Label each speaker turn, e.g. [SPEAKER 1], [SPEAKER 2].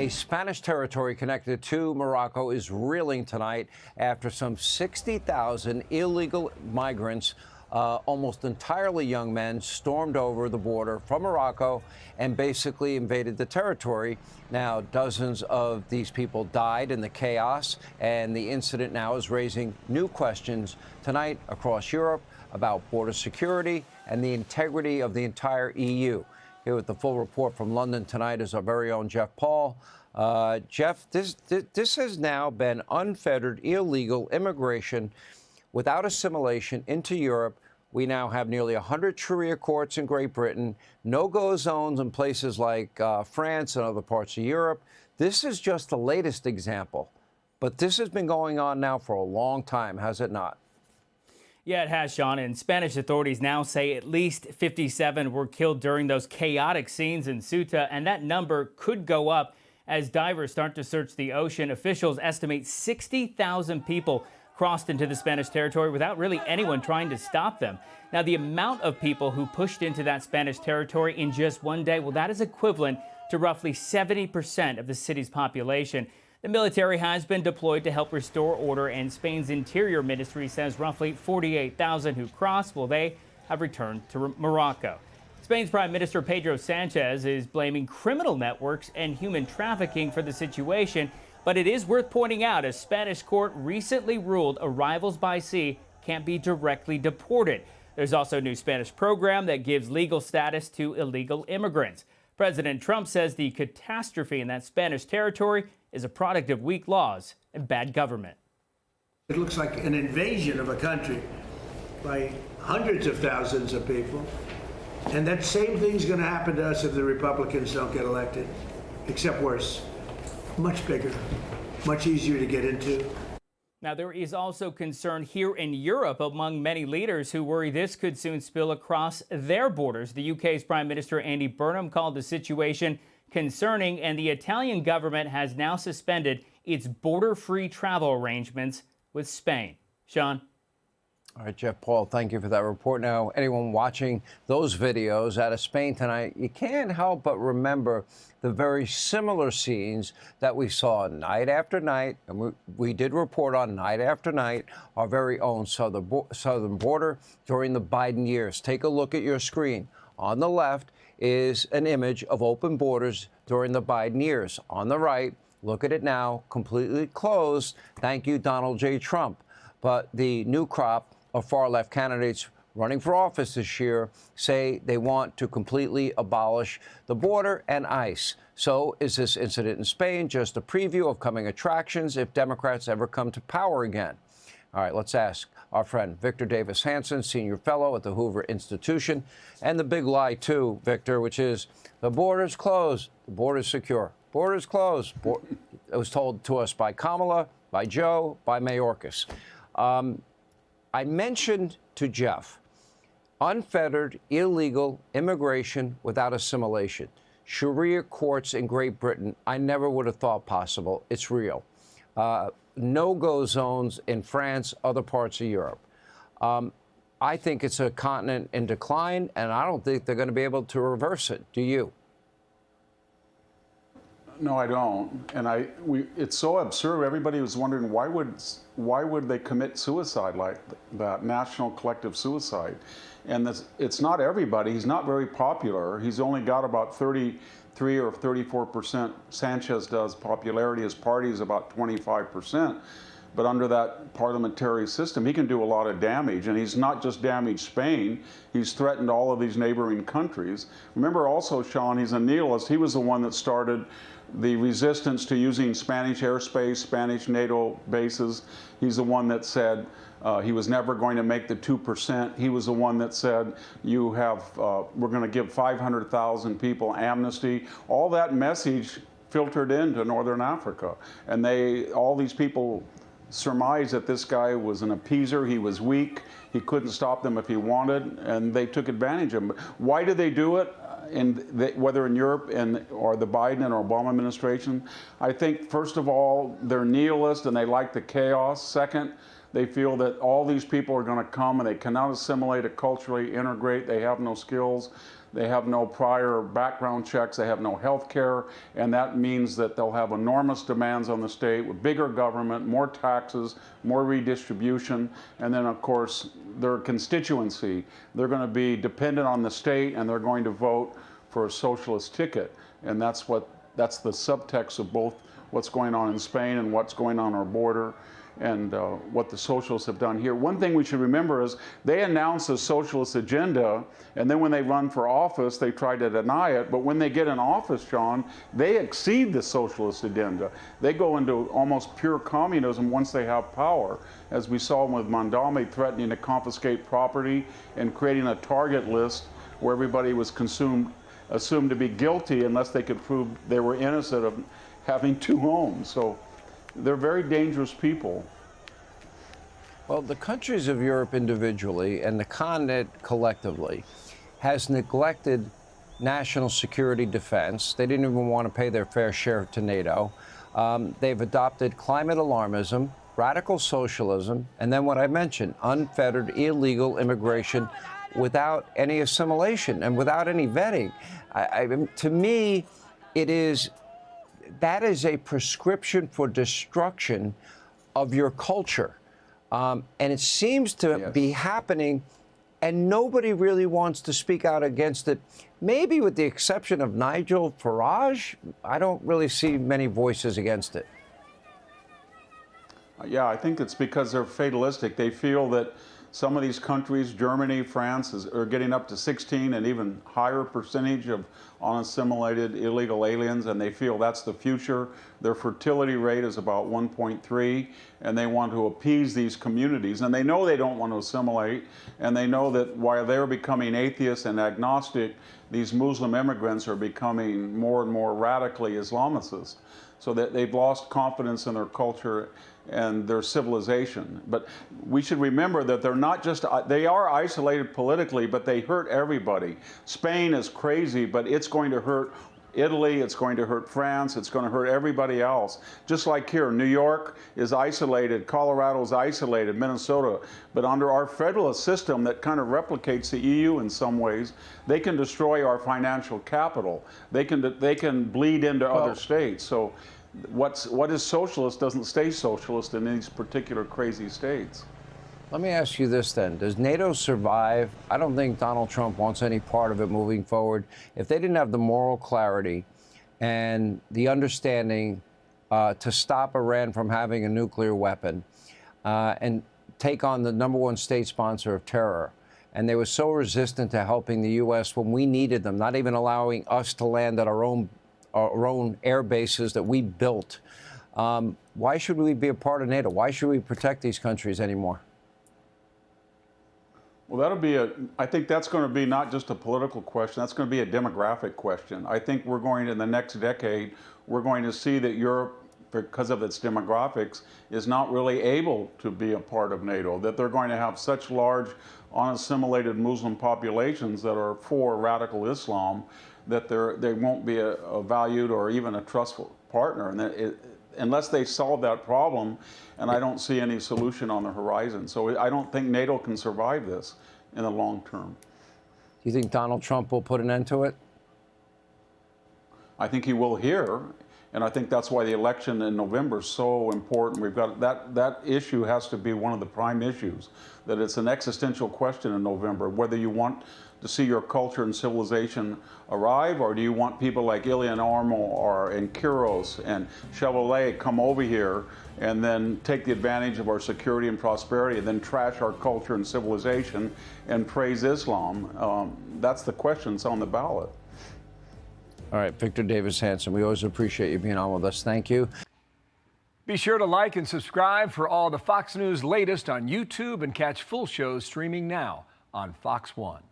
[SPEAKER 1] A Spanish territory connected to Morocco is reeling tonight after some 60,000 illegal migrants, almost entirely young men, stormed over the border from Morocco and basically invaded the territory. Now, dozens of these people died in the chaos, and the incident now is raising new questions tonight across Europe about border security and the integrity of the entire EU. Here with the full report from London tonight is our very own Jeff Paul. Jeff, this has now been unfettered, illegal immigration without assimilation into Europe. We now have nearly 100 Sharia courts in Great Britain, no-go zones in places like France and other parts of Europe. This is just the latest example, but this has been going on now for a long time, has it not?
[SPEAKER 2] Yeah, it has, Sean, and Spanish authorities now say at least 57 were killed during those chaotic scenes in Ceuta, and that number could go up as divers start to search the ocean. Officials estimate 60,000 people crossed into the Spanish territory without really anyone trying to stop them. Now, the amount of people who pushed into that Spanish territory in just one day, well, that is equivalent to roughly 70% of the city's population. The military has been deployed to help restore order, and Spain's Interior Ministry says roughly 48,000 who crossed, well, they have returned to Morocco. Spain's Prime Minister Pedro Sanchez is blaming criminal networks and human trafficking for the situation, but it is worth pointing out a Spanish court recently ruled arrivals by sea can't be directly deported. There's also a new Spanish program that gives legal status to illegal immigrants. President Trump says the catastrophe in that Spanish territory is a product of weak laws and bad government.
[SPEAKER 3] It looks like an invasion of a country by hundreds of thousands of people. And that same thing's going to happen to us if the Republicans don't get elected, except worse. Much bigger, much easier to get into.
[SPEAKER 2] Now, there is also concern here in Europe among many leaders who worry this could soon spill across their borders. The UK's Prime Minister Andy Burnham called the situation concerning, and the Italian government has now suspended its border-free travel arrangements with Spain. Sean?
[SPEAKER 1] All right, Jeff Paul, thank you for that report. Now, anyone watching those videos out of Spain tonight, you can't help but remember the very similar scenes that we saw night after night, and we did report on night after night, our very own southern border during the Biden years. Take a look at your screen. On the left is an image of open borders during the Biden years. On the right, look at it now, completely closed. Thank you, Donald J. Trump. But the new crop of far-left candidates running for office this year say they want to completely abolish the border and ICE. So is this incident in Spain just a preview of coming attractions if Democrats ever come to power again? All right, let's ask our friend Victor Davis Hanson, senior fellow at the Hoover Institution, and the big lie, too, Victor, which is the border's closed, the border's secure. Border's closed. It was told to us by Kamala, by Joe, by Mayorkas. I mentioned to Jeff unfettered, illegal immigration without assimilation. Sharia courts in Great Britain, I never would have thought possible. It's real. No-go zones in France, other parts of Europe. I think it's a continent in decline, and I don't think they're going to be able to reverse it. Do you?
[SPEAKER 4] No, I don't. And it's so absurd. Everybody was wondering why would they commit suicide like that, national collective suicide? And it's not everybody. He's not very popular. He's only got about 33 or 34%. Sanchez does popularity. His party is about 25%. But under that parliamentary system, he can do a lot of damage. And he's not just damaged Spain. He's threatened all of these neighboring countries. Remember also, Sean, he's a nihilist. He was the one that started the resistance to using Spanish airspace, Spanish NATO bases. He's the one that said he was never going to make the 2%. He was the one that said we're going to give 500,000 people amnesty. All that message filtered into Northern Africa. And all these people surmised that this guy was an appeaser. He was weak. He couldn't stop them if he wanted, and they took advantage of him. Why did they do it? Whether in Europe or the Biden and Obama administration, I think, first of all, they're nihilists and they like the chaos. Second, they feel that all these people are going to come and they cannot assimilate or culturally integrate. They have no skills. They have no prior background checks. They have no health care. And that means that they'll have enormous demands on the state with bigger government, more taxes, more redistribution. And then, of course, their constituency. They're going to be dependent on the state, and they're going to vote for a socialist ticket. And that's the subtext of both what's going on in Spain and what's going on our border, and what the socialists have done here. One thing we should remember is they announce a socialist agenda, and then when they run for office, they try to deny it. But when they get in office, John, they exceed the socialist agenda. They go into almost pure communism once they have power, as we saw with Mondale threatening to confiscate property and creating a target list where everybody was assumed to be guilty unless they could prove they were innocent of having two homes. So they're very dangerous people.
[SPEAKER 1] Well, the countries of Europe individually and the continent collectively has neglected national security defense. They didn't even want to pay their fair share to NATO. They've adopted climate alarmism, radical socialism, and then what I mentioned, unfettered illegal immigration without any assimilation and without any vetting. To me, that is a prescription for destruction of your culture. And it seems to be happening, and nobody really wants to speak out against it. Maybe with the exception of Nigel Farage, I don't really see many voices against it.
[SPEAKER 4] Yeah, I think it's because they're fatalistic. They feel that some of these countries, Germany, France, are getting up to 16 and even higher percentage of unassimilated illegal aliens, and they feel that's the future. Their fertility rate is about 1.3, and they want to appease these communities. And they know they don't want to assimilate, and they know that while they're becoming atheists and agnostic, these Muslim immigrants are becoming more and more radically Islamicist. So that they've lost confidence in their culture and their civilization. But we should remember that they're not just, they are isolated politically, but they hurt everybody. Spain is crazy, but it's going to hurt Italy, it's going to hurt France, it's going to hurt everybody else. Just like here, New York is isolated, Colorado is isolated, Minnesota. But under our federalist system that kind of replicates the EU in some ways, they can destroy our financial capital. They can bleed into other states. So what is socialist doesn't stay socialist in these particular crazy states.
[SPEAKER 1] Let me ask you this then. Does NATO survive? I don't think Donald Trump wants any part of it moving forward. If they didn't have the moral clarity and the understanding to stop Iran from having a nuclear weapon and take on the #1 state sponsor of terror, and they were so resistant to helping the U.S. when we needed them, not even allowing us to land at our own air bases that we built, why should we be a part of NATO? Why should we protect these countries anymore?
[SPEAKER 4] Well, I think that's going to be not just a political question, that's going to be a demographic question. I think we're going to, in the next decade, we're going to see that Europe, because of its demographics, is not really able to be a part of NATO, that they're going to have such large unassimilated Muslim populations that are for radical Islam, that they won't be a valued or even a trustful partner. And unless they solve that problem, and I don't see any solution on the horizon. So I don't think NATO can survive this in the long term.
[SPEAKER 1] Do you think Donald Trump will put an end to it?
[SPEAKER 4] I think he will here, and I think that's why the election in November is so important. We've got that issue has to be one of the prime issues, that it's an existential question in November, whether you want to see your culture and civilization arrive, or do you want people like Ilhan Omar and Quiros and Chevrolet come over here and then take the advantage of our security and prosperity and then trash our culture and civilization and praise Islam? That's the question that's on the ballot.
[SPEAKER 1] All right, Victor Davis Hanson, we always appreciate you being on with us. Thank you.
[SPEAKER 5] Be sure to like and subscribe for all the Fox News latest on YouTube, and catch full shows streaming now on Fox One.